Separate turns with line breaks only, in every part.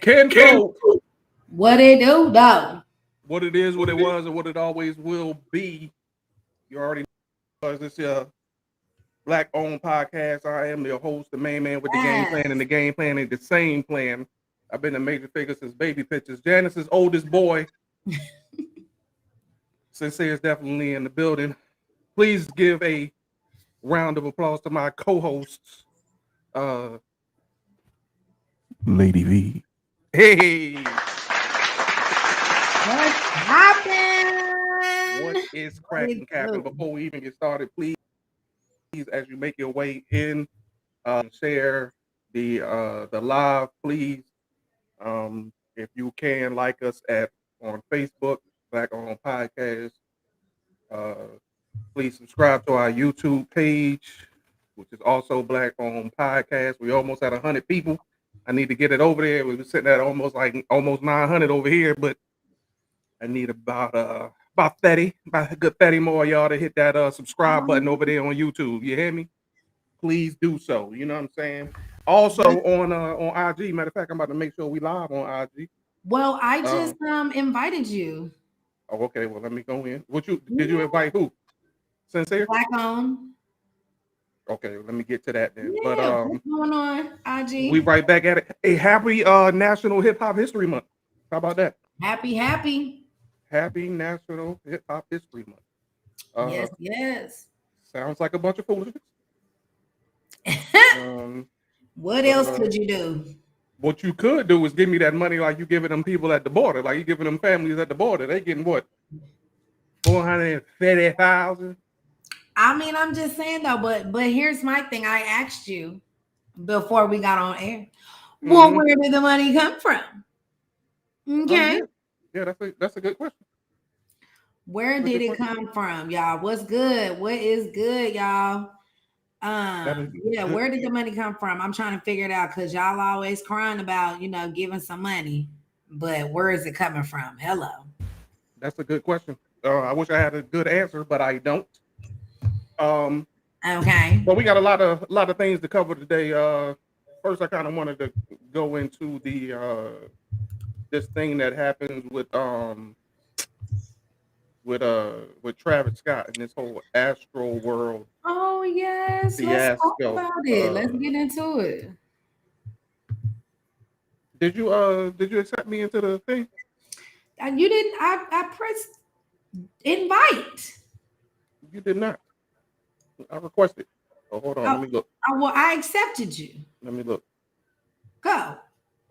Kinfolk,
What it do, though?
what it is, what it was, and what it always will be. You already know this Black owned podcast. I am your host, the main man with the game
Yes.
plan, and the game plan ain't the same plan. I've been a major figure since baby pictures. Janice's oldest boy, Sincere, is definitely in the building. Please give a round of applause to my co-hosts, uh, Lady V. Hey,
What's
what
happening?
is
What it
cracking, Captain?
do?
Before we even get started, please, as you make your way in, share the live, please. If you can like us at on Facebook, Black on Podcast. Uh, please subscribe to our YouTube page, which is also Black on Podcast. We almost at 100 people. I need to get it over there. We were sitting at almost 900 over here, but I need about 30, about a good 30 more of y'all to hit that subscribe button over there on YouTube. You hear me? Please do so. You know what I'm saying? Also on IG. Matter of fact, I'm about to make sure we live on IG.
Well, I just
Um,
invited you.
oh, okay. Well, let me go in. What you did you
Yeah,
invite who? Sincere?
Black on.
Okay, let me get to that then. But
Yeah, what's going on,
we
IG?
right back at it. A happy National Hip Hop History Month. How about that?
Happy.
Happy National Hip Hop History Month. Uh,
Yes.
sounds like a bunch of foolishness. Um,
What
but
else could you do?
what you could do is give me that money like you giving them people at the border, like you giving them families at the border. They getting what, 450,000.
I mean, I'm just saying though, but here's my thing. I asked you before we got on air. Well,
Mm-hmm.
where did the money come from?
Oh
Okay.
yeah, yeah. That's a good question.
Where
That's a
did
good
it
question.
come from, y'all? What's good? What is good, y'all?
That is
Yeah,
good.
where did the money come from? I'm trying to figure it out because y'all always crying about, giving some money, but where is it coming from? Hello.
That's a good question. I wish I had a good answer, but I don't. Um,
Okay.
but we got a lot of things to cover today. First, I kind of wanted to go into the this thing that happens with Travis Scott and this whole Astro World
Oh yes, let's talk
fiasco.
about it. Let's get into it.
Did you accept me into the thing?
And you didn't. I pressed invite.
You did not. I requested. Oh, hold on.
I,
Let me look.
I accepted you.
Let me look.
Go.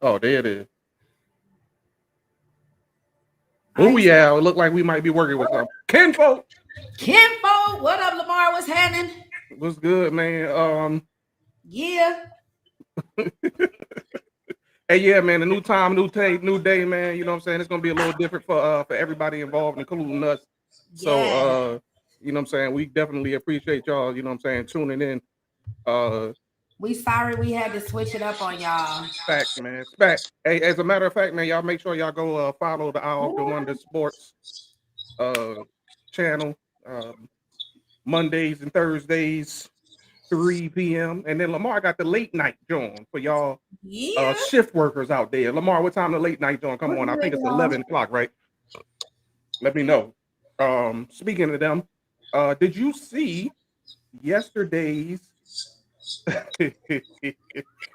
Oh, there it is.
I
Oh
accept.
yeah, it looked like we might be working with something. Kinfolk,
Kenfo, what up, Lamar? What's happening?
what's good, man?
Yeah.
Hey, yeah, man. A new time, new day, man. You know what I'm saying? It's gonna be a little different for everybody involved, including us. So,
Yeah.
you know what I'm saying? We definitely appreciate y'all. You know what I'm saying? Tuning in. Uh,
We sorry we had to switch it up on y'all.
Facts, man. Facts. Hey, as a matter of fact, man, y'all make sure y'all go follow the Eye of the Wonder Sports uh channel. Mondays and Thursdays, 3 p.m. And then Lamar got the late night joint for y'all
Yeah.
shift workers out there. Lamar, what time the late night joint come
What's
on? I think
good,
it's
y'all?
11 o'clock, right? Let me know. Speaking of them, did you see yesterday's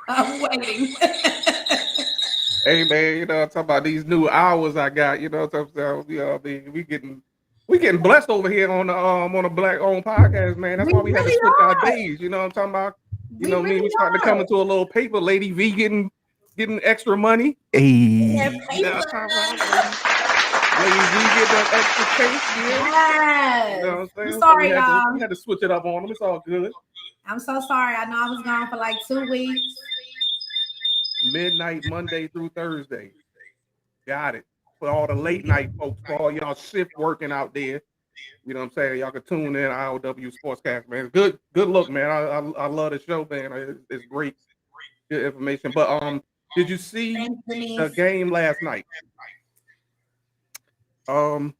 I'm waiting.
Hey man, talking about these new hours I got, what I'm saying? We getting blessed over here on the Black owned podcast, man. That's
We
why we had to
really
switch our
are.
days. You know what I'm talking about? You
We
know me, we
really
starting to
are.
come into a little paper. Lady V getting extra money. Hey,
Yeah,
you know
paper.
what I'm talking about? Lady V getting that extra cake deal. You know
Yes.
what I'm
I'm
saying? So we
sorry,
had to we
y'all.
had to switch it up on them. It's all good.
I'm so sorry. I know I was gone for like 2 weeks.
Midnight Monday through Thursday. Got it. For all the late night folks, for all y'all shift working out there. You know what I'm saying? Y'all can tune in IOW Sportscast, man. Good look, man. I love the show, man. It's great, good information. But did you see
Thanks,
the
Denise.
game last night? Um,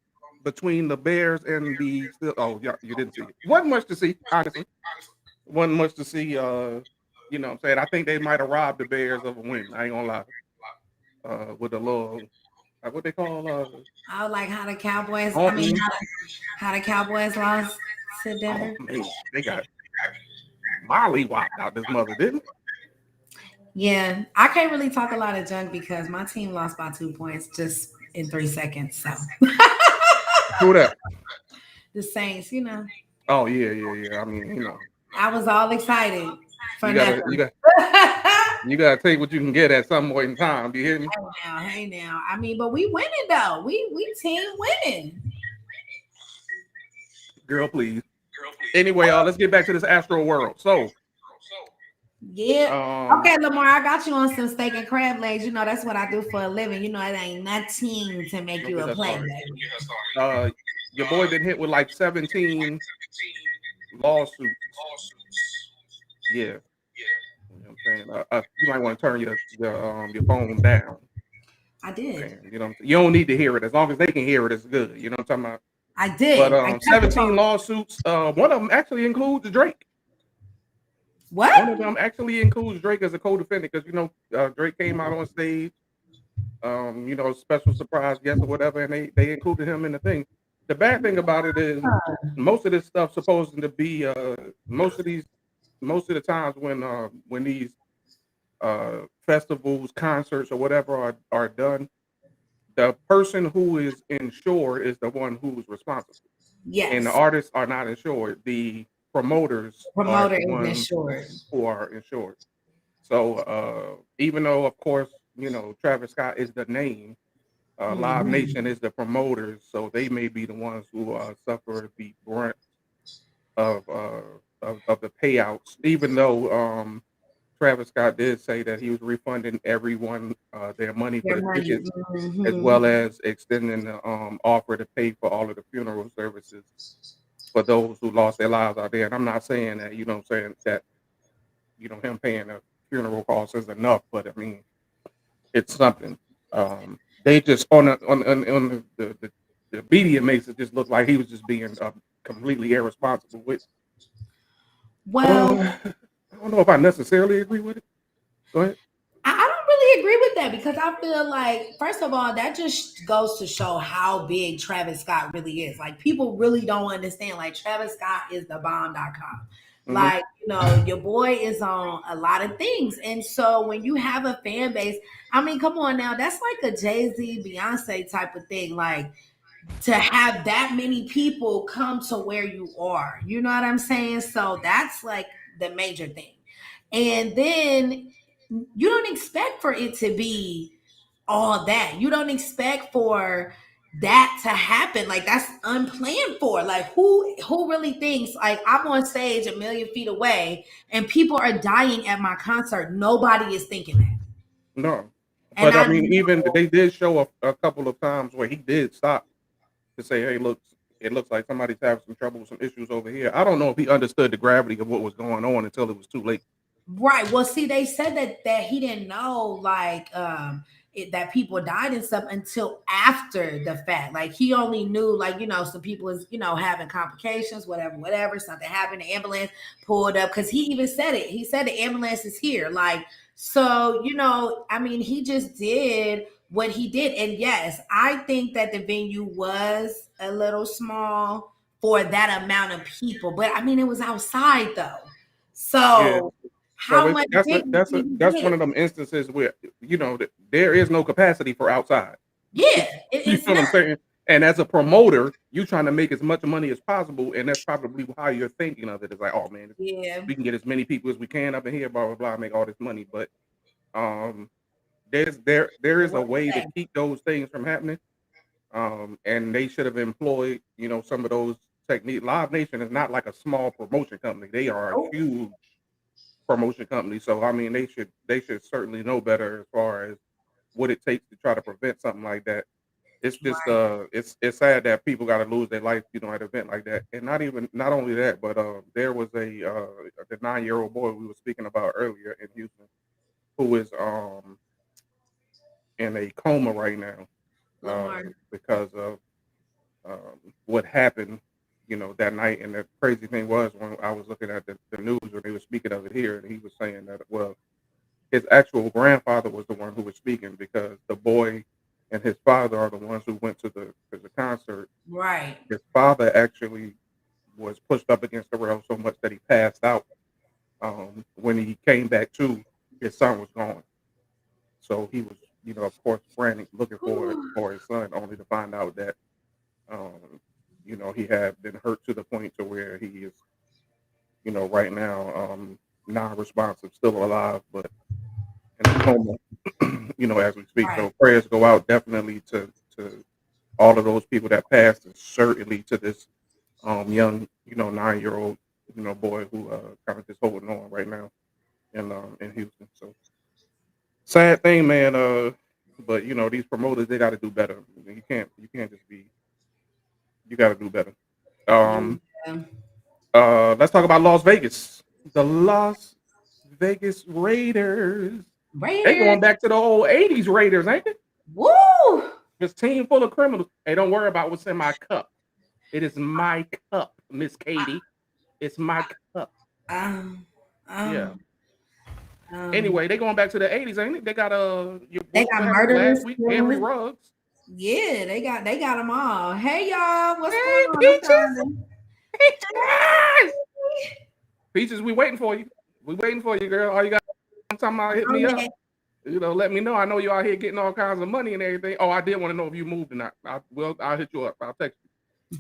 between the Bears and the oh, yeah, you didn't see it. Wasn't much to see, honestly. Wasn't much to see. You know what I'm saying? I think they might have robbed the Bears of a win. I ain't gonna lie. with the little what they call
I was like how the Cowboys. I mean,
Alton.
how the Cowboys lost to
Oh
Denver.
man, they got Molly whopped out this mother, didn't
Yeah, I can't really talk a lot of junk because my team lost by 2 points just in 3 seconds. So
who that?
the Saints, you know,
Oh yeah. I mean, you know,
I was all excited for
you
nothing.
gotta take what you can get at some point in time. Do you hear me?
Hey now. I mean, but we winning though. We team winning.
Girl, please. Anyway, let's get back to this Astro world. So,
Yeah. Okay, Lamar, I got you on some steak and crab legs. You know that's what I do for a living. You know it ain't nothing to make
don't
you
get
a
us
play,
started.
baby.
Your boy been hit with like 17 lawsuits. Yeah, you know what I'm saying. You might want to turn your phone down.
I did.
And, you know, you don't need to hear it. As long as they can hear it, it's good. You know what I'm talking about?
I did.
But 17 lawsuits. One of them actually includes Drake.
What?
One of them actually includes Drake as a co-defendant because you know Drake came out on stage, you know, special surprise guest or whatever, and they included him in the thing. The bad thing about it is most of this stuff supposed to be most of the times when these festivals, concerts, or whatever are done, the person who is insured is the one who's responsible.
Yes.
And the artists are not insured. The promoters are the ones who are insured. So even though, of course, you know, Travis Scott is the name, Live Nation is the promoters, so they may be the ones who suffer the brunt of the payouts. Even though Travis Scott did say that he was refunding everyone their money for the tickets, as well as extending the offer to pay for all of the funeral services for those who lost their lives out there. And I'm not saying that, you know, saying that, you know, him paying a funeral cost is enough, but I mean, it's something. They just on the media makes it just look like he was just being completely irresponsible with.
Well,
I don't know if I necessarily agree with it. Go ahead.
I don't really agree with that because I feel like, first of all, that just goes to show how big Travis Scott really is. Like, people really don't understand. Like, Travis Scott is the bomb.com. Like, you know, your boy is on a lot of things. And so when you have a fan base, I mean, come on now, that's like a Jay-Z, Beyonce type of thing. Like, to have that many people come to where you are. You know what I'm saying? So that's like the major thing. And then you don't expect for it to be all that. You don't expect for that to happen. Like, that's unplanned for. Like, who really thinks like I'm on stage 1,000,000 feet away and people are dying at my concert? Nobody is thinking that.
No. But I mean, even they did show a couple of times where he did stop to say, hey, look, it looks like somebody's having some trouble with some issues over here. I don't know if he understood the gravity of what was going on until it was too late.
Right. Well, see, they said that he didn't know like that people died and stuff until after the fact. Like, he only knew, like, you know, some people was, you know, having complications, whatever, something happened, the ambulance pulled up, because he even said it. He said the ambulance is here. Like, so, you know, I mean, he just did what he did. And yes, I think that the venue was a little small for that amount of people. But I mean, it was outside though. So how much?
That's one of them instances where, you know, there is no capacity for outside.
Yeah,
you know what I'm saying? And as a promoter, you trying to make as much money as possible, and that's probably how you're thinking of it. It's like, oh man, we can get as many people as we can up in here, blah blah blah, make all this money. But there is a way to keep those things from happening. And they should have employed, you know, some of those techniques. Live Nation is not like a small promotion company; they are a huge promotion company. So I mean, they should certainly know better as far as what it takes to try to prevent something like that. It's just it's sad that people got to lose their life, you know, at an event like that. And not only that, but there was the 9-year-old boy we were speaking about earlier in Houston who is in a coma right now because of what happened, you know, that night. And the crazy thing was, when I was looking at the news when they were speaking of it here, and he was saying that, well, his actual grandfather was the one who was speaking because the boy and his father are the ones who went to the concert.
Right.
His father actually was pushed up against the rail so much that he passed out. When he came back to, his son was gone. So he was, of course, frantic looking for his son, only to find out that, um, he had been hurt to the point to where he is, right now, non-responsive, still alive, but in a coma, as we speak.
Right.
So prayers go out definitely to all of those people that passed, and certainly to this young, 9-year-old, boy who kind of just holding on right now in Houston. So sad thing, man. But these promoters, they got to do better. You can't just be. You got to do better. Um,
Yeah.
let's talk about Las Vegas. The Las Vegas Raiders. They
Raiders.
going back to the old '80s Raiders, ain't they?
Woo!
This team full of criminals. Hey, don't worry about what's in my cup. It is my cup, Miss Katie. It's my cup.
Um,
Yeah.
um,
Anyway, they going back to the '80s, ain't it? They got
they
what
got
happened
murderers.
last week? Henry Ruggs.
Yeah, they got them all. Hey y'all, what's
Hey,
going on?
Peaches. Peaches. Peaches, we waiting for you. We waiting for you, girl. All you got talking about hit me up. Let me know. I know you out here getting all kinds of money and everything. Oh, I did want to know if you moved or not. I'll hit you up. I'll text you.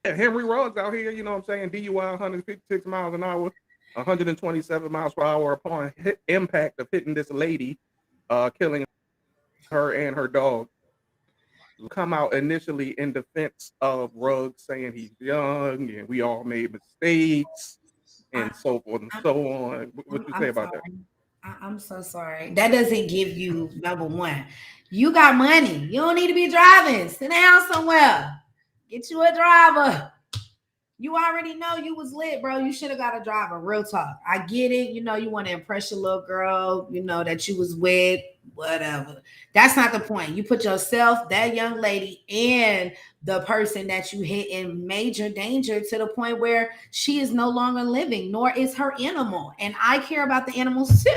Henry Ruggs out here, you know what I'm saying? DUI 156 miles an hour, 127 miles per hour upon impact of hitting this lady, killing her and her dog. Come out initially in defense of Ruggs, saying he's young and we all made mistakes and so forth and so on. What you say about that?
I'm so sorry. That doesn't give you number one. You got money. You don't need to be driving. Sit down somewhere. Get you a driver. You already know you was lit, bro. You should have got a driver. Real talk. I get it. You want to impress your little girl, that you was with, whatever. That's not the point. You put yourself, that young lady, and the person that you hit in major danger to the point where she is no longer living, nor is her animal. And I care about the animals too.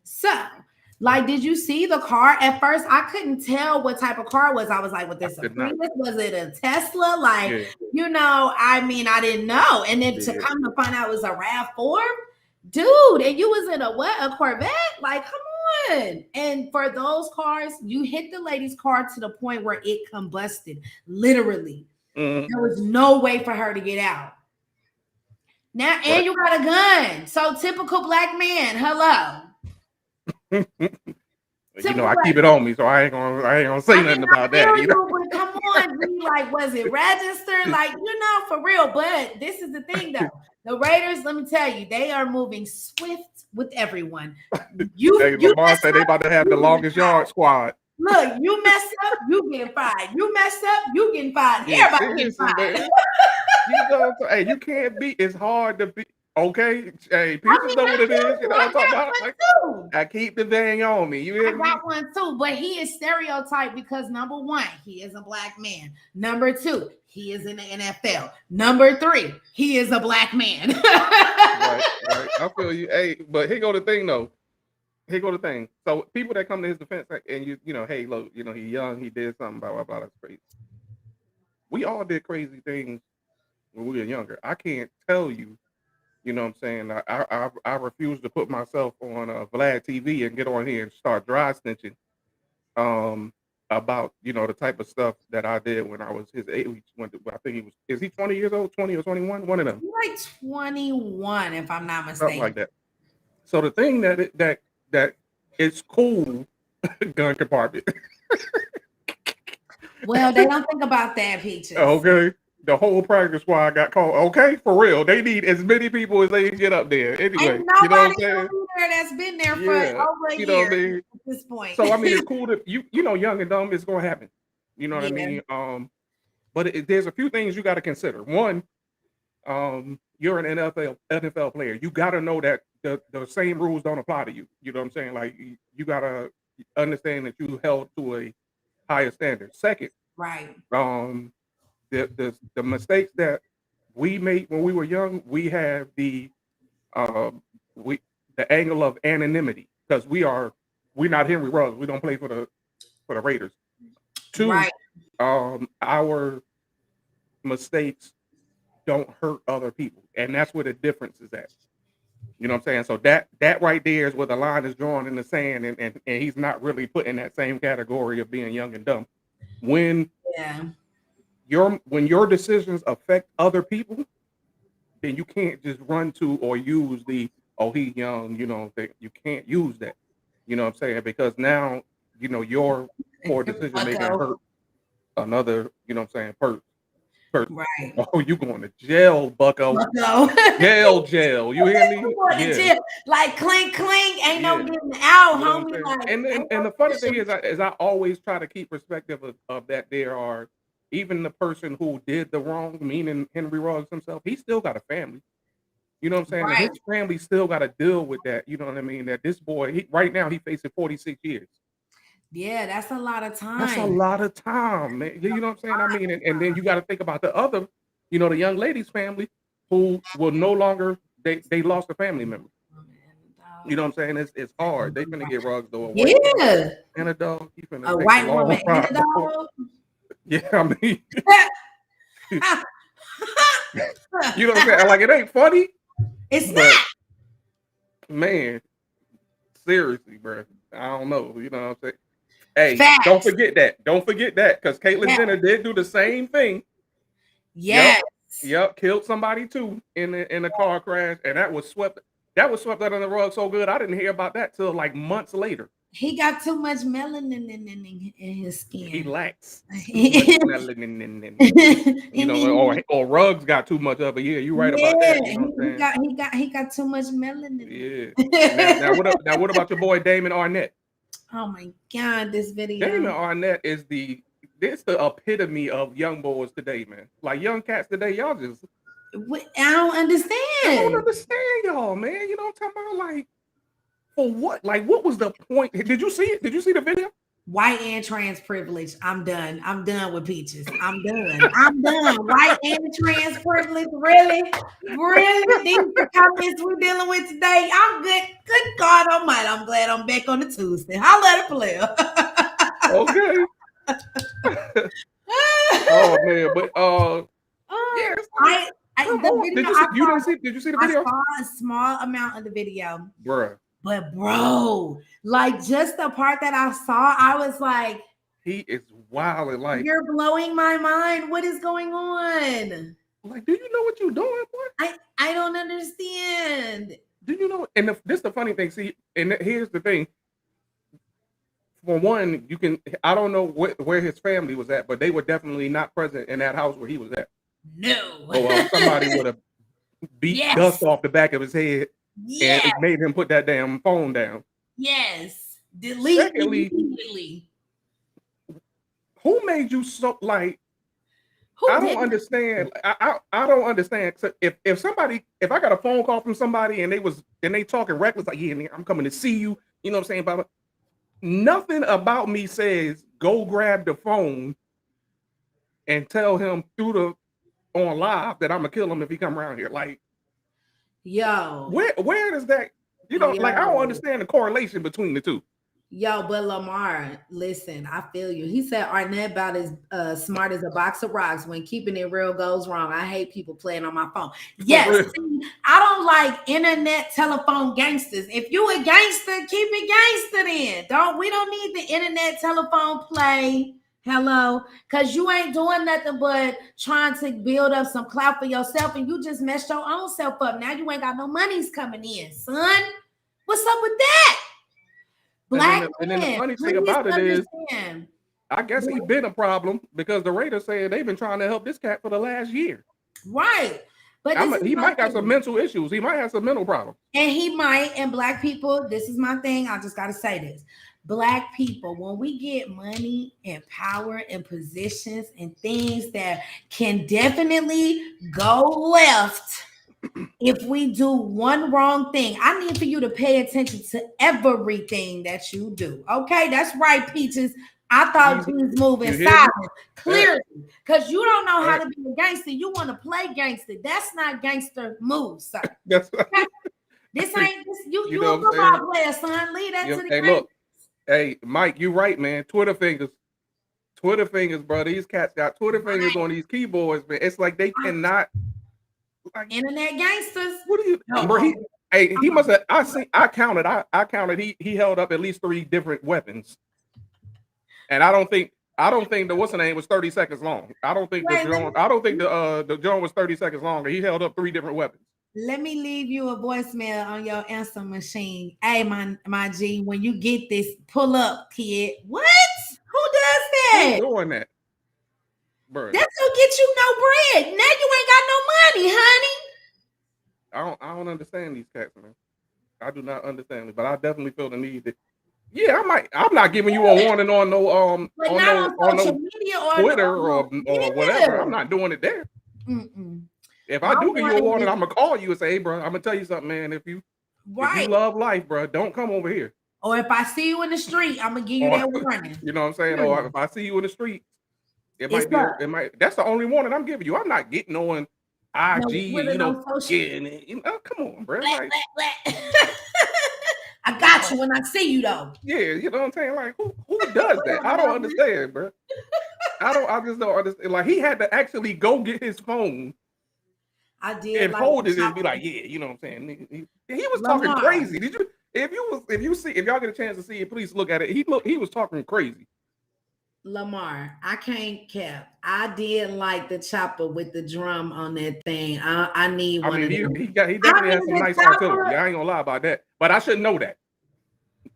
So, like, did you see the car? At first, I couldn't tell what type of car it was. I was like, "Was this a Prius? Was it a Tesla?" Like, I didn't know. And then to come to find out it was a RAV4, dude. And you was in a Corvette? Like, come on. And for those cars, you hit the lady's car to the point where it combusted, literally.
Mm-hmm.
There was no way for her to get out. Now, and you got a gun. So typical black man. Hello.
I keep it on me, so I ain't gonna say nothing about that.
But come on, like, was it registered? Like, for real. But this is the thing, though. The Raiders, let me tell you, they are moving swift with everyone.
Lamar said they about to have the longest yard squad.
Look, you mess up, you getting fired. You mess up, you getting fired. Everybody getting fired.
Hey, you can't beat. It's hard to beat. Okay, hey, people know what it is. You know what I'm talking about? Like, I keep the thing on me.
I got one too, but he is stereotyped because number one, he is a black man. Number two, he is in the NFL. Number three, he is a black man.
right. I feel you. Hey, but here go the thing though. So people that come to his defense and hey, look, he's young, he did something, blah blah blah. That's crazy. We all did crazy things when we were younger. I can't tell you. You know what I'm saying? I refuse to put myself on Vlad TV and get on here and start dry snitching about the type of stuff that I did when I was his age. I think is he 20 years old, 20 or 21? One of them.
He's like 21, if I'm not mistaken.
Something like that. So the thing that it's cool, gun compartment.
Well, they don't think about that, Peaches.
Okay. The whole practice squad got called. Okay, for real. They need as many people as they can get up there. Anyway,
and nobody that's been there for over a year
I mean?
at this point.
So I mean, it's cool to young and dumb. It's gonna happen. You know what I mean? But there's a few things you got to consider. One, you're an NFL player. You got to know that the same rules don't apply to you. You know what I'm saying? Like you got to understand that you held to a higher standard. Second,
right?
The mistakes that we made when we were young, we have that the angle of anonymity, because we're not Henry Ruggs. We don't play for the Raiders. Two,
Right.
our mistakes don't hurt other people, and that's where the difference is at. You know what I'm saying? So that right there is where the line is drawn in the sand, and he's not really put in that same category of being young and dumb. When
Yeah.
when your decisions affect other people, then you can't just run to or use he's young, you can't use that. You know what I'm saying? Because now, your poor decision making hurt another, person.
Right.
Oh, you going to jail, Bucko. Jail. You hear me?
Yeah. Like clink, ain't no getting out,
you know
homie. Like,
and the funny thing is I always try to keep perspective of that there are, even the person who did the wrong, meaning Henry Ruggs himself, he still got a family. You know what I'm saying?
Right.
And his family still got to deal with that. You know what I mean? That this boy, right now, he facing 46 years.
Yeah, that's a lot of time.
That's a lot of time, man. You know what I'm saying? I mean, and then you got to think about the other, the young lady's family who will no longer, they lost a family member. You know what I'm saying? It's hard. They finna get Ruggs though.
Yeah.
And a dog. He finna
A
take
white
a long
woman and a
ride.
dog.
Yeah, I mean, you know what I'm saying? Like, it ain't funny.
It's not.
Man, seriously, bro. I don't know. You know what I'm saying? Hey,
Facts.
don't forget that. Don't forget that, because Caitlyn Jenner did do the same thing.
Yes.
Yep. Killed somebody too in a car crash, and that was swept out under the rug so good. I didn't hear about that till like months later.
He got too much melanin in his skin.
He lacks too much melanin. Or Ruggs got too much of it. Yeah, you're right about that. You know what I'm saying?
He got too much melanin.
Yeah. Now what about your boy Damon Arnett?
Oh my God, this video.
Damon Arnett is the epitome of young boys today, man. Like young cats today, y'all just.
I don't understand.
I don't understand y'all, man. You know what I'm talking about? Like, for what? Like, what was the point? Did you see it? Did you see the video?
White and trans privilege. I'm done. I'm done with Peaches. I'm done. White and trans privilege. Really? These are the comments we're dealing with today. I'm good. Good God Almighty. I'm glad I'm back on the Tuesday. Holla at a player.
Okay. Oh man, but yeah. Did you see the video?
I saw a small amount of the video,
bruh.
But bro, like just the part that I saw, I was like,
he is wild. Like,
you're blowing my mind. What is going on?
Like, do you know what you're doing, boy?
I don't understand.
Do you know? And this the funny thing. See, and here's the thing. For one, I don't know where his family was at, but they were definitely not present in that house where he was at.
No.
Or somebody would have beat dust off the back of his head. And it made him put that damn phone down.
Yes. Delete immediately.
Who made you so like? I don't understand. I don't understand. So if I got a phone call from somebody and they talking reckless, like, yeah, I'm coming to see you. You know what I'm saying? Blah, blah. Nothing about me says go grab the phone and tell him on live that I'm gonna kill him if he come around here. Like,
yo,
where does that? Like, I don't understand the correlation between the two.
Yo, but Lamar, listen, I feel you. He said Arnett about as smart as a box of rocks. When keeping it real goes wrong. I hate people playing on my phone. Yes, see, I don't like internet telephone gangsters. If you a gangster, keep it gangster then. We don't need the internet telephone play. Hello, because you ain't doing nothing but trying to build up some clout for yourself, and you just messed your own self up. Now you ain't got no money's coming in, son. What's up with that?
And then the funny thing about it is, I guess he's been a problem because the Raiders said they've been trying to help this cat for the last year.
Right. But
he might got some mental issues. He might have some mental problems.
And he might. And Black people, this is my thing. I just got to say this. Black people, when we get money and power and positions and things that can definitely go left, if we do one wrong thing, I need for you to pay attention to everything that you do. Okay, that's right, Peaches. I thought you was moving silent, clearly, because you don't know how to be a gangster. You want to play gangster. That's not gangster move, sir. This ain't this. You
know
a
what I'm saying?
football player, son. Leave that to the
Hey,
game.
look. Hey, Mike, you right, man. Twitter fingers, bro. These cats got Twitter fingers on these keyboards, man. It's like they cannot. Like,
Internet gangsters.
what do you,
No,
bro? He must have. I counted. I counted. He held up at least 3 different weapons, and I don't think the what's the name was 30 seconds long. I don't think the Joan was 30 seconds longer. He held up 3 different weapons.
Let me leave you a voicemail on your answer machine. Hey, my G, when you get this, pull up, kid. What? Who does that?
Who's doing that, bro?
That's gonna get you no bread. Now you ain't got no money, honey.
I don't understand these cats, man. I do not understand it, but I definitely feel the need to. Yeah, I might. I'm not giving you a warning on no
But
on
not
no
on social media or
Twitter or
yeah.
whatever. I'm not doing it there.
Mm-mm.
If I do give you a warning, I'm gonna call you and say, "Hey, bro, I'm gonna tell you something, man. If you love life, bro, don't come over here."
Or if I see you in the street, I'm gonna give you that warning.
You know what I'm saying? Or if I see you in the street, it might be. It might. That's the only warning I'm giving you. I'm not getting on IG. Come on, bro. Like,
I got you when I see you, though.
Yeah, you know what I'm saying? Like, who does that? I don't understand, bro. I just don't understand. Like, he had to actually go get his phone.
I did
and hold it and be like, yeah, you know what I'm saying? He was talking crazy. Did you? If y'all get a chance to see it, please look at it. He was talking crazy.
Lamar, I can't cap. I did like the chopper with the drum on that thing. I need one.
He definitely has some nice artillery. I ain't gonna lie about that. But I should know that.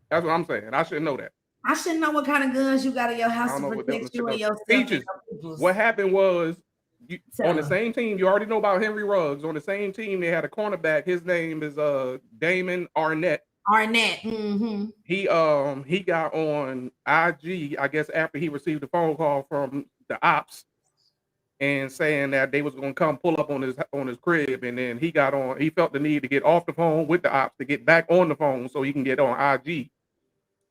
That's what I'm saying. I should know that.
I should know what kind of guns you got in your house to protect you and your
features. What happened was on the same team, you already know about Henry Ruggs. On the same team, they had a cornerback. His name is Damon Arnett.
Mm-hmm.
He got on IG, I guess, after he received a phone call from the ops and saying that they was gonna come pull up on his crib, and then he felt the need to get off the phone with the ops to get back on the phone so he can get on IG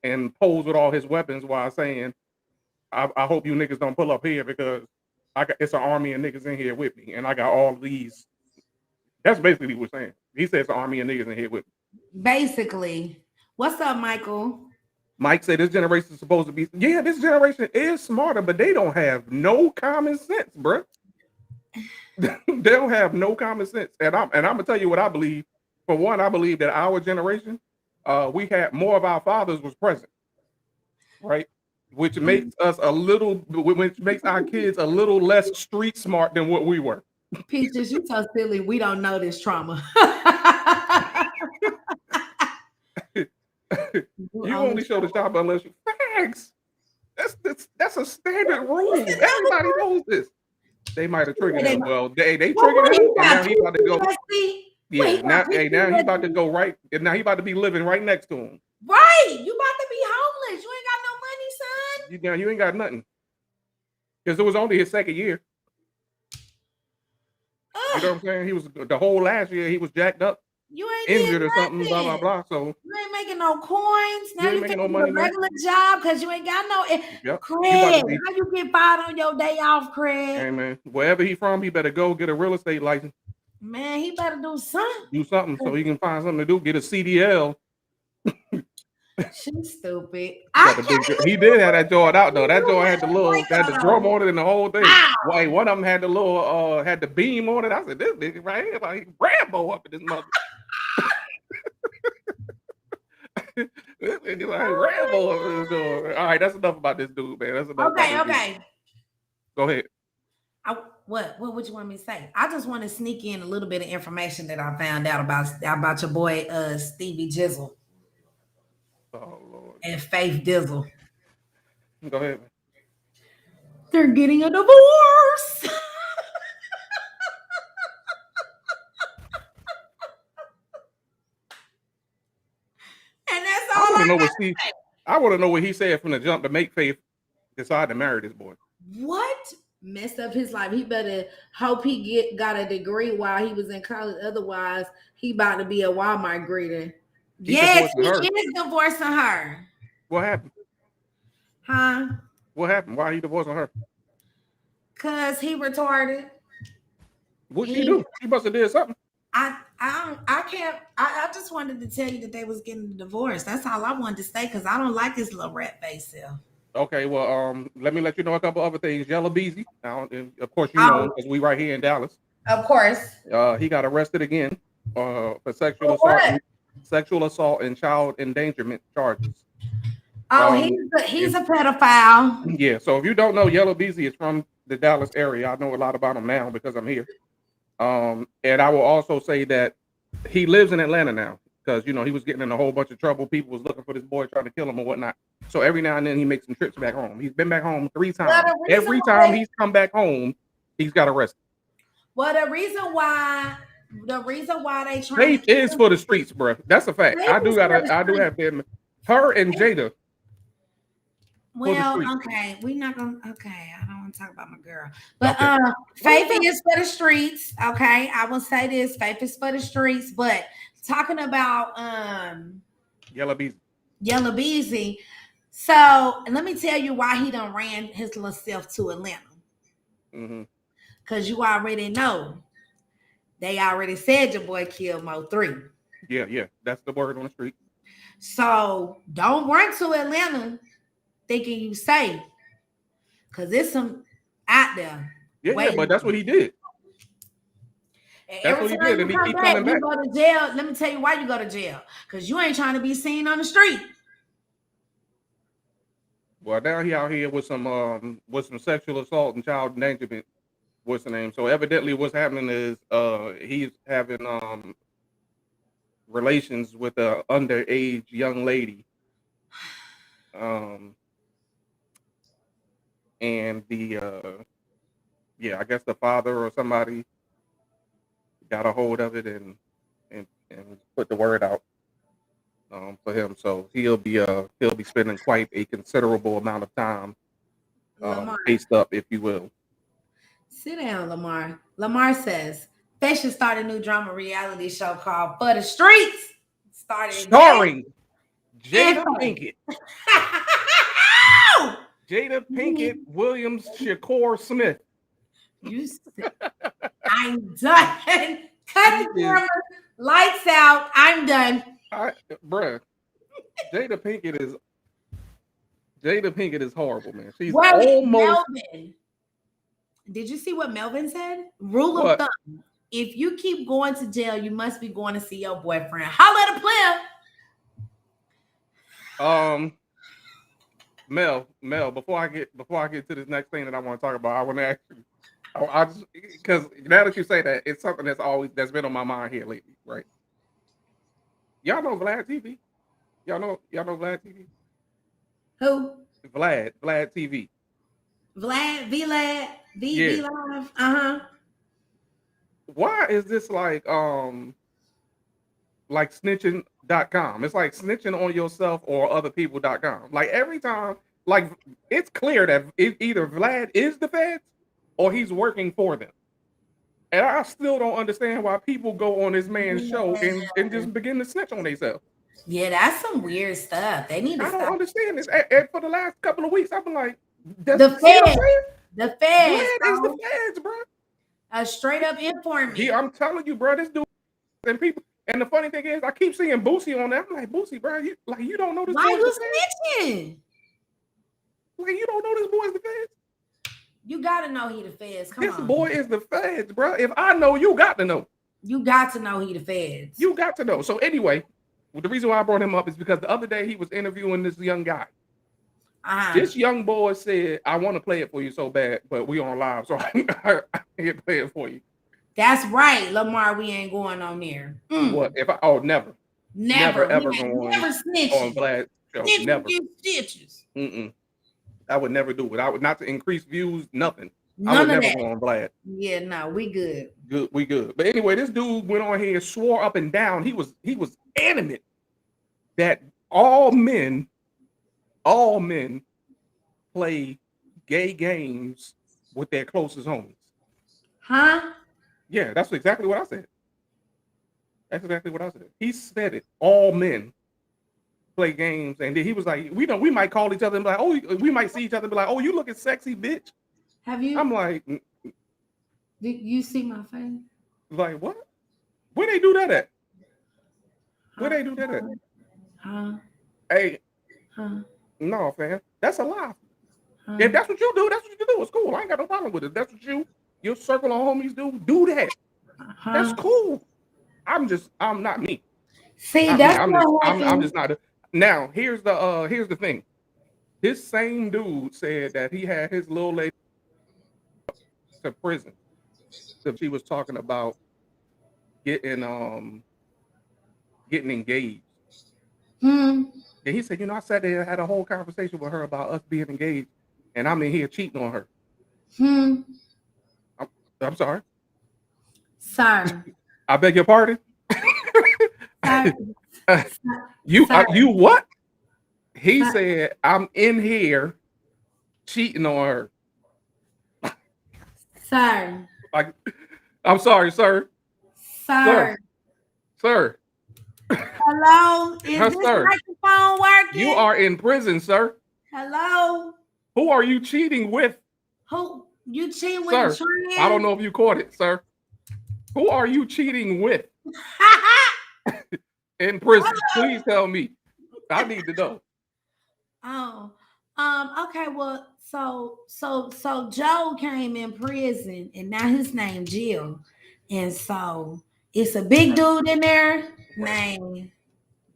and pose with all his weapons while saying, I hope you niggas don't pull up here because it's an army of niggas in here with me, and I got all these. That's basically what he's saying. He said it's an army of niggas in here with me.
Basically. What's up, Michael?
Mike said this generation is supposed to be, this generation is smarter, but they don't have no common sense, bro. They don't have no common sense. And I'm gonna tell you what I believe. For one, I believe that our generation, we had more of our fathers was present, right? Which makes us which makes our kids a little less street smart than what we were.
Peaches, you so silly. We don't know this trauma.
You only show the shop unless you facts. That's a standard rule. Everybody knows this. They might have triggered him. Well, they triggered him, and now he about to go. Yeah, now he about to go right. And now he about to be living right next to him.
Right, you about to be homeless. You ain't got no money, son.
You ain't got nothing. Because it was only his second year. You know what I'm saying? He was the whole last year. He was jacked up.
You ain't
injured or something, blah blah blah. So
you ain't making no coins. Now you
making
no
money,
a regular job because you ain't got no.
Yep.
Craig, how you get fired on your day off, Craig?
Hey man, wherever he from, he better go get a real estate license.
Man, he better do something.
Do something so he can find something to do. Get a CDL.
She's stupid.
He did have that joint out though. That joint had the drum on it and the whole thing. Wait, one of them had the had the beam on it. I said, this nigga right here, like Rambo up in this mother. This nigga like Rambo up in this door. All right, that's enough about this dude, man. That's enough.
Okay.
Go ahead.
What would you want me to say? I just want to sneak in a little bit of information that I found out about your boy Stevie Jizzle.
Oh Lord.
And Faith Dizzle.
Go ahead.
They're getting a divorce. And that's all
I want to know what he said from the jump to make Faith decide to marry this boy.
What? Messed up his life. He better hope he got a degree while he was in college. Otherwise, he about to be a Walmart greeter. Yes, he is divorcing her.
What happened?
Huh?
What happened? Why are you divorcing her?
Cause he retarded.
What'd she do? She must have did something.
I can't. I just wanted to tell you that they was getting a divorce. That's all I wanted to say because I don't like his little rat face self.
Okay, well, let me let you know a couple other things. Yellow Beezy, now, and of course you know him
Oh,
because we right here in Dallas.
of course.
He got arrested again for
For what?
sexual assault and child endangerment charges.
Oh,
Um,
he's
if,
a pedophile.
yeah, so if you don't know, Yellow Beezy is from the Dallas area. I know a lot about him now because I'm here. And I will also say that he lives in Atlanta now because he was getting in a whole bunch of trouble. People was looking for this boy, trying to kill him or whatnot. So every now and then he makes some trips back home. He's been back home 3
Well,
times.
the reason
Every
why
time he's come back home, he's got arrested.
the reason why they trying
Faith
to
is
kill
for the streets, bro. That's a fact.
Faith
I do
is for
gotta.
the
I do
streets.
have them. Her and Jada. For the
Well,
streets.
okay, we're not gonna. Okay, I don't want to talk about my girl, but
Okay.
Faith is for the streets. Okay, I will say this: Faith is for the streets. But talking about
Yellow Beezy.
Yellow Beezy, so let me tell you why he done ran his little self to Atlanta.
Mm-hmm.
Cause you already know they already said your boy killed Mo3.
Yeah. That's the word on the street.
So don't run to Atlanta thinking you safe. Cause there's some out there.
Yeah, but that's what he did.
And
That's
every
what he
time
did, and
you
he
come
keep
back,
coming
you
back.
go to jail. Let me tell you why you go to jail. Because you ain't trying to be seen on the street.
Well, now he out here with some sexual assault and child endangerment. What's the name? So evidently, what's happening is he's having relations with a underage young lady. And I guess the father or somebody got a hold of it and put the word out for him. So he'll be spending quite a considerable amount of time
Lamar,
paced up, if you will.
sit down, Lamar. Lamar says they should start a new drama reality show called For the Streets.
Starring Jada
and
Pinkett. Jada Pinkett Williams Shakur Smith.
I'm done. Cut the camera, lights out. I'm done.
Bruh, Jada Pinkett is horrible, man. She's
What
almost.
Melvin? Did you see what Melvin said? Rule of thumb: if you keep going to jail, you must be going to see your boyfriend. Holla at a player.
Mel, before I get to this next thing that I want to talk about, I want to ask you. I just, because now that you say that, it's something that's been on my mind here lately, right? Y'all know Vlad TV? Y'all know Vlad TV?
Who?
Vlad TV.
Vlad, VLAD,
Yeah.
Live.
Why is this like snitching.com? It's like snitching on yourself or other people.com. Like every time, like it's clear that either Vlad is the feds or he's working for them. And I still don't understand why people go on this man's show and just begin to snitch on themselves.
Yeah, that's some weird stuff. They need to stop.
I don't understand this. And for the last couple of weeks, I've been like,
the feds.
Vlad is the feds, bro.
A straight up informant.
I'm telling you, bro, this dude and people. And the funny thing is, I keep seeing Boosie on there. I'm like, Boosie, bro, you don't know this.
Why you snitching?
Like you don't know this boy's the feds.
You gotta know he the feds. Come on.
This boy is the feds, bro. If I know, you got to know.
You got to know he the feds.
You got to know. So anyway, the reason why I brought him up is because the other day he was interviewing this young guy. This young boy said, I want to play it for you so bad, but we on live, so I can't play it for you.
That's right, Lamar. We ain't going on there.
What if I? Never ever going on Vlad show. Never
stitches.
I would never do it. I would not to increase views. Nothing.
None
I would
of
never
that.
go on Vlad.
Yeah, no, we good.
We good. But anyway, this dude went on here and swore up and down. He was adamant that all men play gay games with their closest homies.
Huh?
Yeah, that's exactly what I said. That's exactly what I said. He said it. All men play games, and then he was like, we might call each other and be like, oh, we might see each other and be like, oh, you looking sexy, bitch.
Have you?
I'm like,
did you see my face?
Like what? Where they do that at? Where they do that at?
Huh?
Hey,
Huh?
no, fam. That's a lie.
Huh?
If that's what you do, that's what you do. It's cool. I ain't got no problem with it. That's what your circle of homies do that. That's
Huh?
cool. I'm not me.
See,
I mean,
that's what
I'm
happened.
just not. Now, here's the thing. This same dude said that he had his little lady to prison. So she was talking about getting getting engaged.
Hmm.
And he said, I sat there and had a whole conversation with her about us being engaged, and I'm in here cheating on her.
Hmm.
I'm sorry.
Sir.
I beg your pardon.
Sir.
You what? He
Sir.
said I'm in here cheating on her.
Sir.
Like, I'm sorry, sir.
Sir.
Sir.
Hello? Is
Yes,
this
sir.
microphone working?
You are in prison, sir.
Hello?
Who are you cheating with?
Who? You cheating with
Sir,
a trans?
I don't know if you caught it, sir. Who are you cheating with in prison? Please tell me. I need to know.
Oh, okay. Well, so Joe came in prison, and now his name Jill, and so it's a big dude in there named.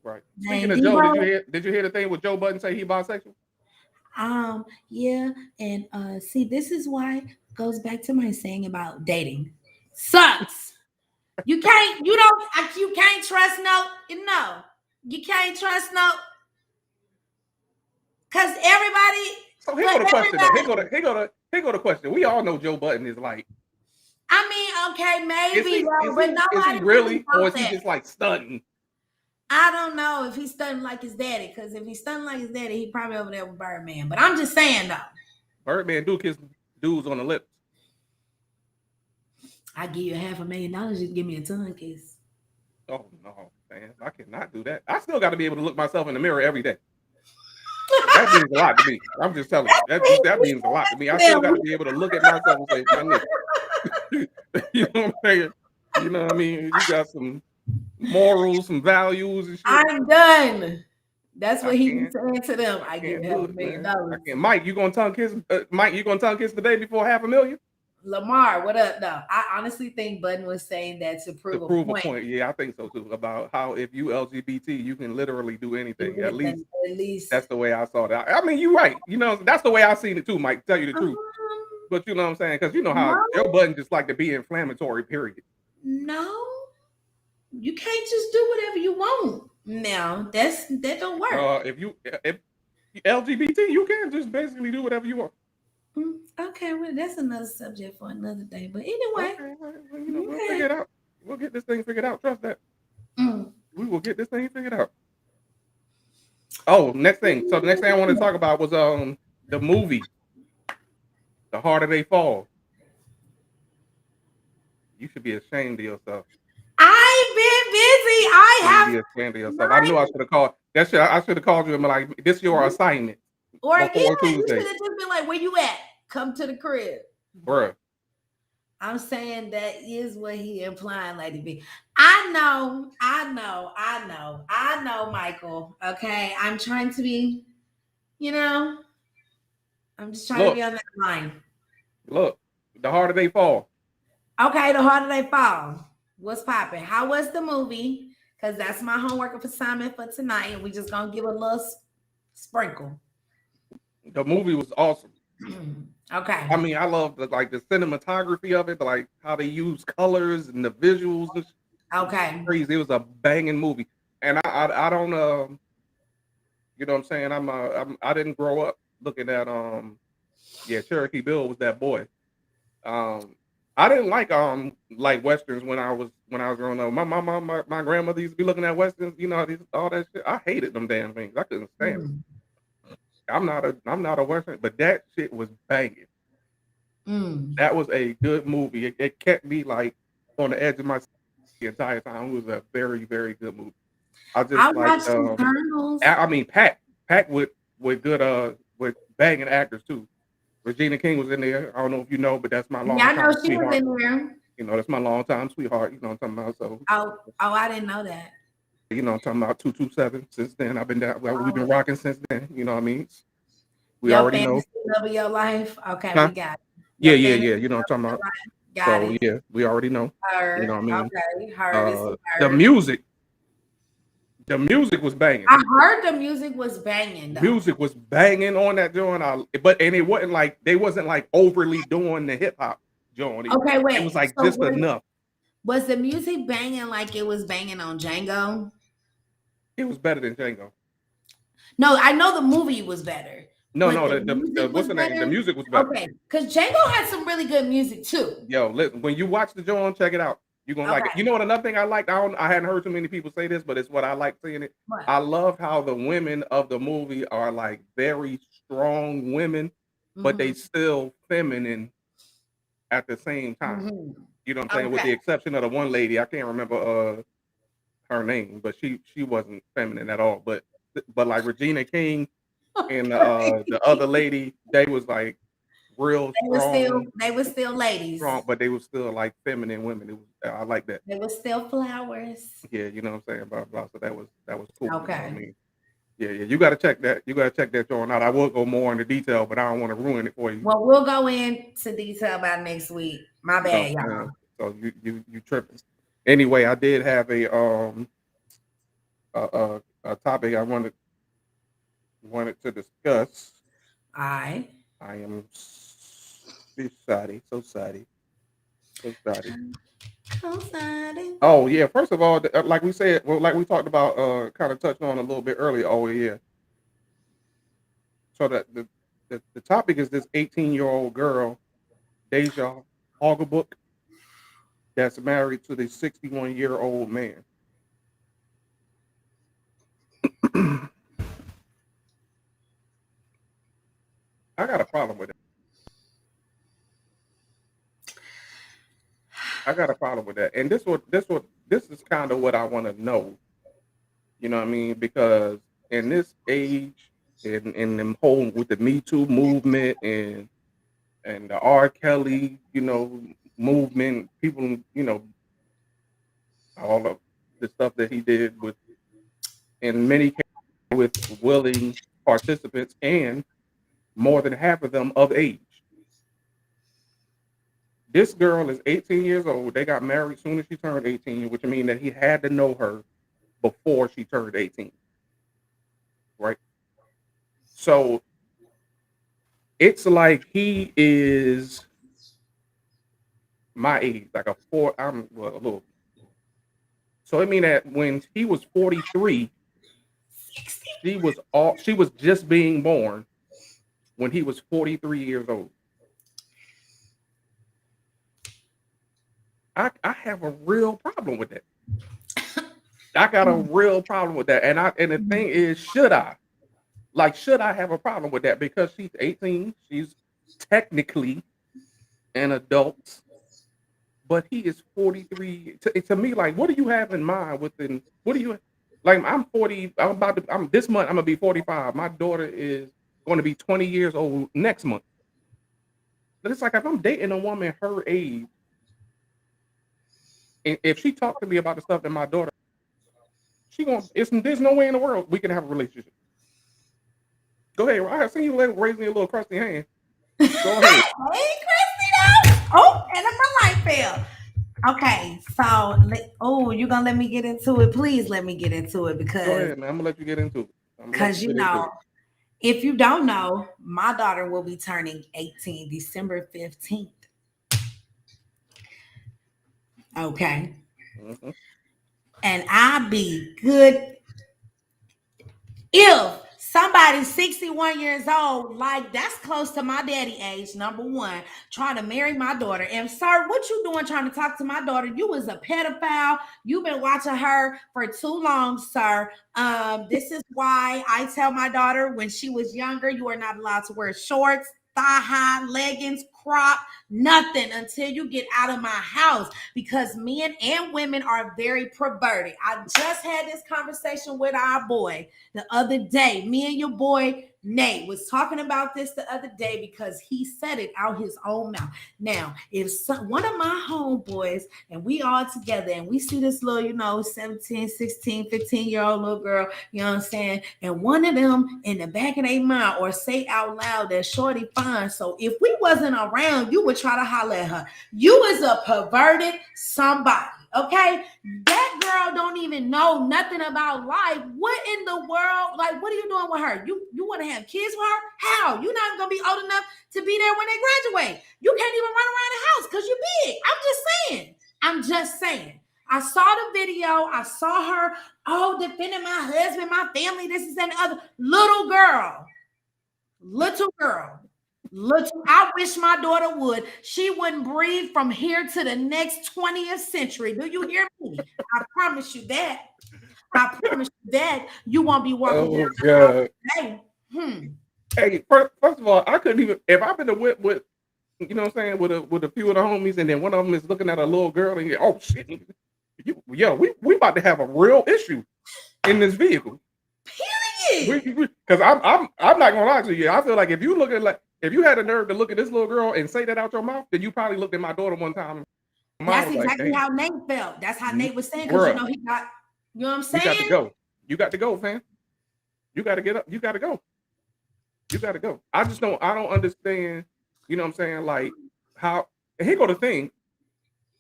Right. Speaking
Named
of Joe,
Debo.
did you hear the thing with Joe Budden say he bisexual?
Yeah, and see, this is why it goes back to my saying about dating sucks. You can't trust no, you can't trust no, because everybody.
So here go the question though. Here go the question. We all know Joe Budden is like.
I mean, okay, maybe, but nobody
is he really, or is he
that.
just like stunting?
I don't know if he's stunting like his daddy, because if he's stunting like his daddy, he probably over there with Birdman. But I'm just saying though.
Birdman do kiss dudes on the lips.
I give you $500,000 just give me a tongue kiss.
Oh no, man, I cannot do that. I still got to be able to look myself in the mirror every day. That means a lot to me. I'm just telling you. That means a lot to me. I still got to be able to look at myself and say, you know what I'm saying? You know what I mean? You got some morals, some values and shit.
I'm done. That's what he was saying to them. I give $500,000.
I can't. Mike, you gonna tongue kiss? Mike, you gonna tongue kiss the day before $500,000?
Lamar, what up? No, I honestly think Budden was saying that to prove a point.
Yeah, I think so too. About how if you LGBT, you can literally do anything. At least that's the way I saw that. I mean, you're right. You know, that's the way I seen it too, Mike. To tell you the truth. But you know what I'm saying? Because you know how Joe Budden just like to be inflammatory. Period.
No, you can't just do whatever you want. No, that don't work.
If LGBT, you can just basically do whatever you want.
Okay, well, that's another subject for another day. But anyway,
we'll figure it out. We'll get this thing figured out. Trust that. We will get this thing figured out. Oh, next thing. So the next thing I wanted to talk about was the movie, The Harder They Fall. You should be ashamed of yourself.
I've been busy. I have.
Be ashamed of yourself. I knew I should have called. I should have called you and been like, "This is your assignment."
Or yeah, you should have just been like, "Where you at? Come to the crib,
bruh."
I'm saying that is what he implying, Lady B. I know, Michael. Okay, I'm trying to be, I'm just trying to be on that line.
Look, The Harder They Fall.
Okay, The Harder They Fall. What's popping? How was the movie? Because that's my homework assignment for tonight, and we just gonna give a little sprinkle.
The movie was awesome.
Okay.
I mean, I love the cinematography of it, like how they use colors and the visuals.
Okay.
Crazy. It was a banging movie, and I don't you know what I'm saying? I didn't grow up looking at Cherokee Bill was that boy. I didn't like westerns when I was growing up. My grandmother used to be looking at westerns, all that shit. I hated them damn things. I couldn't stand them. I'm not a western, but that shit was banging. That was a good movie. It kept me like on the edge of my seat the entire time. It was a very, very good movie. I mean, Pack with good with banging actors too. Regina King was in there. I don't know if you know, but that's my long time sweetheart. Yeah, I know she was in there. That's my long time sweetheart. You know what I'm talking about? So
I didn't know that.
You know, I'm talking about 227. Since then, I've been down. Well, we've been rocking since then. You know what I mean? We
Your
already know.
fantasy of your life. Okay,
Huh?
we got it.
Yeah,
Your
yeah,
fantasy
yeah. You know what I'm talking
of
about.
your life. Got
So
it.
yeah, we already know. You know
Heard.
what I mean?
Okay, heard is
The
heard.
music was banging.
I heard the music was banging though.
Music was banging on that joint. And it wasn't like they wasn't like overly doing the hip hop joint either.
Okay,
It was
wait.
like
So
just enough.
was the music banging like it was banging on Django?
It was better than Django.
No, I know the movie was better,
No,
but
no,
the
the
music
what's
was
the name? The
better.
music was better.
Okay, because Django had some really good music too.
Yo, listen, when you watch the joint, check it out. You're gonna like it.
Okay,
You know what? Another thing I liked. I hadn't heard too many people say this, but it's what I like seeing it.
what?
I love how the women of the movie are like very strong women, but they
Mhm,
still feminine at the same time.
mhm.
You know what I'm saying? With
Okay,
the exception of the one lady, I can't remember her name, but she wasn't feminine at all. But like Regina King and the other lady, they was like real strong,
they were still ladies.
strong, but they were still like feminine women. It was I like that.
They were still flowers.
Yeah, you know what I'm saying? Blah blah. So that was cool. You know what I
Okay.
mean? Yeah, yeah. You got to check that. You got to check that joint out. I will go more into detail, but I don't want to ruin it for you.
Well, we'll go into detail about next week. My
You know
bad,
what I'm
y'all.
saying? So you tripping. Anyway, I did have a topic I wanted to discuss.
I.
I am sorry, so sorry, so sorry.
Co-signing.
Oh yeah, first of all, like we said, well, like we talked about, kind of touched on a little bit earlier. Oh yeah, so that the topic is this 18-year-old girl, Deja Hogglebook, that's married to the 61-year-old man. I got a problem with it. I got a problem with that, and this is kind of what I want to know. You know what I mean? Because in this age, in them whole with the Me Too movement and the R. Kelly, movement, people, all of the stuff that he did with, in many cases, with willing participants and more than half of them of age. This girl is 18 years old. They got married soon as she turned 18, which means that he had to know her before she turned 18, right? So it's like he is my age, like a four. I'm well, a little. So it mean that when he was 43, she was just being born when he was 43 years old. I have a real problem with that. I got a real problem with that. And the thing is, should I? Like, should I have a problem with that? Because she's 18, she's technically an adult, but he is 43. To me, like, what do you have in mind within what do you like? I'm 40, I'm this month, I'm gonna be 45. My daughter is going to be 20 years old next month. But it's like if I'm dating a woman her age, and if she talked to me about the stuff that my daughter, she going it's there's no way in the world we can have a relationship. Go ahead. I see you raising your little crusty hand. Go ahead.
Hey, Christina. Oh, and my light fell. Okay, so you're gonna let me get into it. Please let me get into it
Go
because
ahead, man. I'm gonna let you get into it. I'm gonna let
because
you get into it.
if you don't know, my daughter will be turning 18 December 15th. Okay.
Mm-hmm.
And I be good if somebody's 61 years old, like that's close to my daddy age, number one, trying to marry my daughter. And sir, what you doing trying to talk to my daughter? You was a pedophile. You've been watching her for too long, sir. This is why I tell my daughter when she was younger, you are not allowed to wear shorts, thigh high leggings, crop, nothing until you get out of my house, because men and women are very perverted. I just had this conversation with our boy the other day. Me and your boy Nate was talking about this the other day because he said it out his own mouth. Now, if one of my homeboys and we all together and we see this little, 17, 16, 15-year-old little girl, you know what I'm saying? And one of them in the back of their mind or say out loud that shorty fine. So if we wasn't around, you would try to holler at her. You is a perverted somebody. Okay, that girl don't even know nothing about life. What in the world? Like, what are you doing with her? You want to have kids with her? How? You're not gonna be old enough to be there when they graduate. You can't even run around the house because you're big. I'm just saying. I saw the video. I saw her, defending my husband, my family, this is and the other. Little girl. I wish my daughter would. She wouldn't breathe from here to the next 20th century. Do you hear me? I promise you that. You won't be walking down the house today.
Hey, first of all, I couldn't even, if I've been with you know what I'm saying, with a few of the homies, and then one of them is looking at a little girl and oh shit, we about to have a real issue in this vehicle.
Period.
Because I'm not gonna lie to you. I feel like if you had a nerve to look at this little girl and say that out your mouth, then you probably looked at my daughter one time.
That's exactly how Nate felt. That's how Nate was saying, because he got, you know what I'm saying?
You got to go, fam. You got to get up. You got to go. I don't understand, you know what I'm saying? Like how, and here go the thing.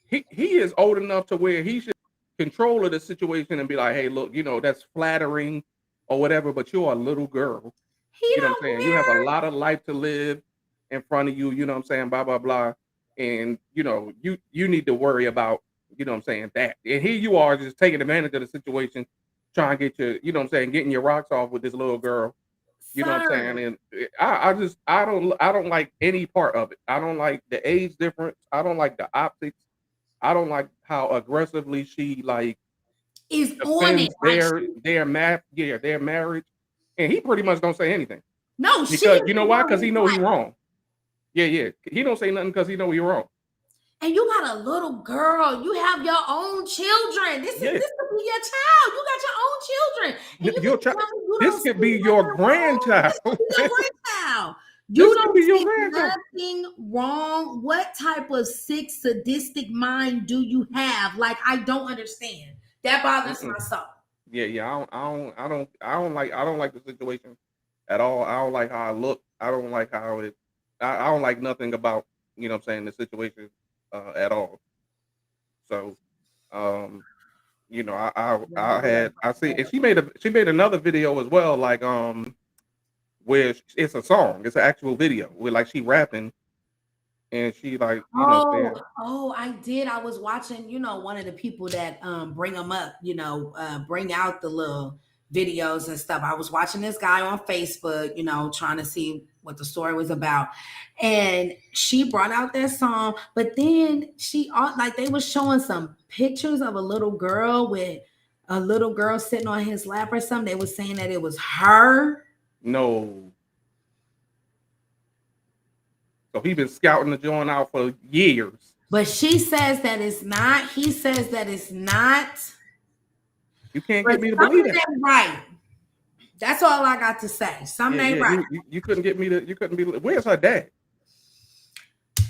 He is old enough to where he should control of the situation and be like, hey, look, that's flattering or whatever, but you're a little girl. You know what I'm saying? You have a lot of life to live in front of you, you know what I'm saying? Blah, blah, blah. And, you need to worry about, you know what I'm saying, that. And here you are just taking advantage of the situation, trying to get your, you know what I'm saying, getting your rocks off with this little girl. You know what I'm saying? And I don't like any part of it. I don't like the age difference. I don't like the optics. I don't like how aggressively she
is on it.
Their marriage. And he pretty much don't say anything.
No,
because you know why? Because he know he's wrong. Yeah. He don't say nothing because he know he's wrong.
And you got a little girl. You have your own children. This could be your child. You got your own children.
Your child. This could be your grandchild.
Your grandchild. You don't see nothing wrong. What type of sick, sadistic mind do you have? Like, I don't understand. That bothers my soul.
Yeah. I don't like the situation at all. I don't like how I look. I don't like how it. I don't like nothing about, you know what I'm saying, the situation at all. So, I see, and she made another video as well, like where it's a song, it's an actual video where like she rapping. And she like,
I did. I was watching, one of the people that bring them up, bring out the little videos and stuff. I was watching this guy on Facebook, trying to see what the story was about. And she brought out that song, but then they was showing some pictures of a little girl with a little girl sitting on his lap or something. They was saying that it was her.
No. So he been scouting the joint out for years.
But she says that it's not. He says that it's not.
You can't get me to believe that.
Right. That's all I got to say. Something ain't right.
You couldn't get me to. You couldn't be. Where's her dad?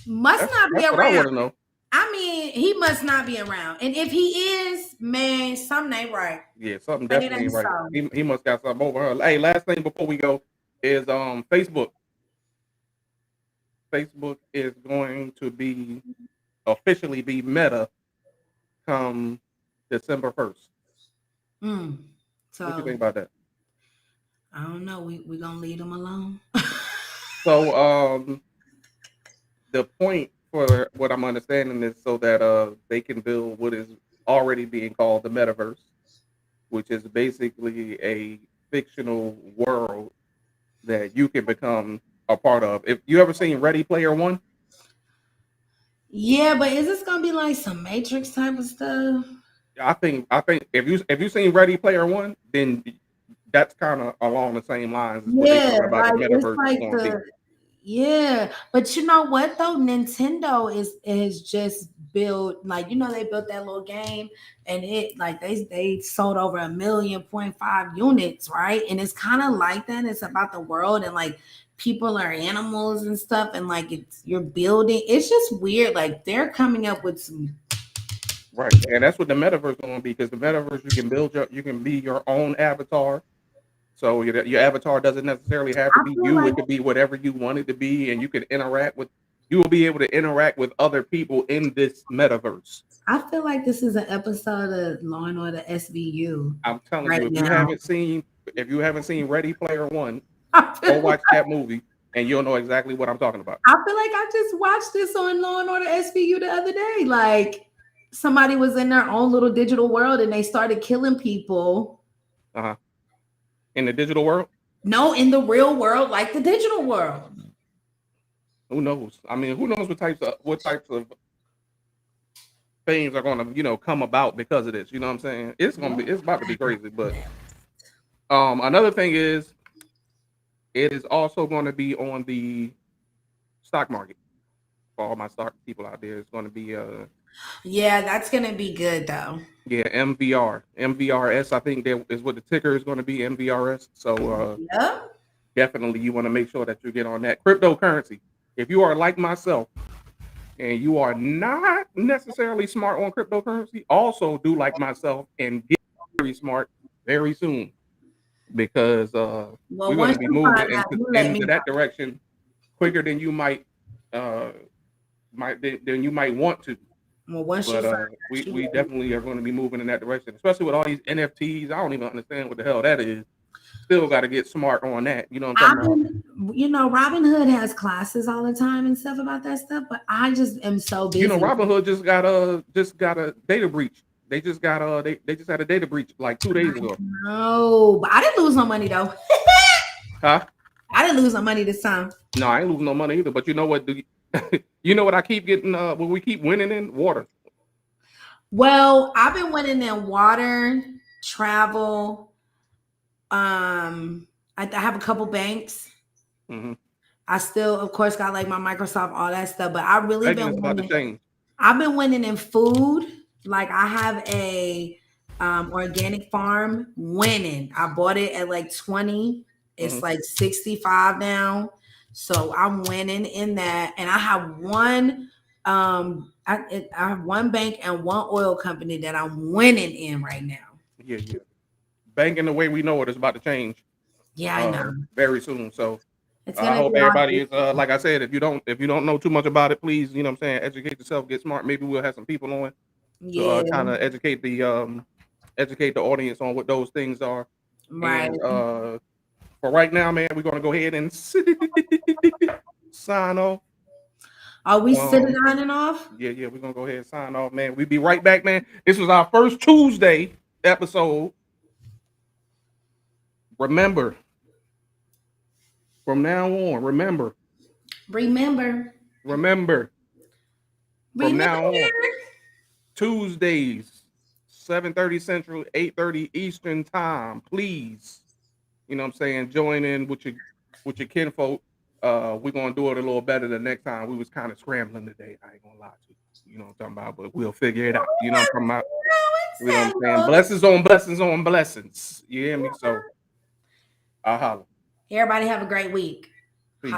Not be around.
What I want to know.
I mean, he must not be around. And if he is, man, something ain't right.
Yeah, something definitely ain't right. So. He must got something over her. Hey, last thing before we go is Facebook. Facebook is going to officially be Meta come December 1st.
So
what do you think about that?
I don't know. We're gonna leave them alone.
So the point for what I'm understanding is so that they can build what is already being called the metaverse, which is basically a fictional world that you can become a part of. If you ever seen Ready Player One?
Yeah, but is this gonna be like some Matrix type of stuff?
I think if you seen Ready Player One, then that's kind of along the same lines as what they're talking about the metaverse.
Yeah, but you know what though? Nintendo is just built like they built that little game and it like they sold over 1.5 million units, right? And it's kind of like that. It's about the world and like people are animals and stuff, and like you're building. It's just weird. Like they're coming up with some.
Right, and that's what the metaverse is going to be, because the metaverse you can be your own avatar. So your avatar doesn't necessarily have to
I
be
feel
you.
like
It could be whatever you want it to be, and you can interact with. You will be able to interact with other people in this metaverse.
I feel like this is an episode of Law and Order SVU
I'm telling you,
right now.
if you haven't seen Ready Player One,
I
go
feel
watch that movie, and you'll know exactly what I'm talking about.
I feel like I just watched this on Law and Order SVU the other day. Like somebody was in their own little digital world and they started killing people.
Uh-huh. In the digital world?
No, in the real world, like the digital world.
Who knows? I mean, who knows what types of things are going to come about because of this? You know what I'm saying? It's about to be crazy. But another thing is, it is also going to be on the stock market. For all my stock people out there, it's going to be
Yeah, that's gonna be good though.
MVRS. I think that is what the ticker is going to be, MVRS. So
Yeah.
definitely you want to make sure that you get on that cryptocurrency. If you are like myself and you are not necessarily smart on cryptocurrency, also do like myself and get very smart very soon, because
Well,
we're going to
once
be
you
moving
find out, you let me
into that direction quicker than you uh than you might want to.
well once you
But
find out,
we definitely are going to be moving in that direction, especially with all these NFTs. I don't even understand what the hell that is. Still got to get smart on that. You know what I'm talking about?
Robin Hood has classes all the time and stuff about that stuff, but I just am so busy.
Robinhood just got a data breach. They just got they just had a data breach like 2 days ago.
No, but I didn't lose no money though.
Huh?
I didn't lose no money this time.
No, I ain't losing no money either. But you know what? You know what I keep getting? What we keep winning in? Water.
Well, I've been winning in water, travel. I have a couple banks.
Mm-hmm.
I still, of course, got like my Microsoft, all that stuff. But I really
Banking is
been
about to
winning.
change.
I've been winning in food. Like I have a organic farm winning. I bought it at like 20. It's like 65 now. So I'm winning in that. And I have one I have one bank and one oil company that I'm winning in right now.
Yeah. Banking the way we know it is about to change.
Yeah, I know.
Very soon. So
It's
I
gonna
hope
be
everybody is like I said, if you don't know too much about it, please, you know what I'm saying, educate yourself, get smart. Maybe we'll have some people on to kind of educate the audience on what those things are.
right.
And for right now, man, we're gonna go ahead and sign off.
Are we sitting on and off?
Yeah, we're gonna go ahead and sign off, man. We'll be right back, man. This was our first Tuesday episode. Remember, from now on, remember. From now on, Tuesdays, 7:30 Central, 8:30 Eastern time. Please, you know what I'm saying, join in with your kinfolk. We're gonna do it a little better the next time. We was kind of scrambling today. I ain't gonna lie to you. You know what I'm talking about, but we'll figure it out. You know what I'm talking about? You know what I'm saying? Blessings on blessings on blessings. You hear me? So I'll holler.
Everybody have a great week.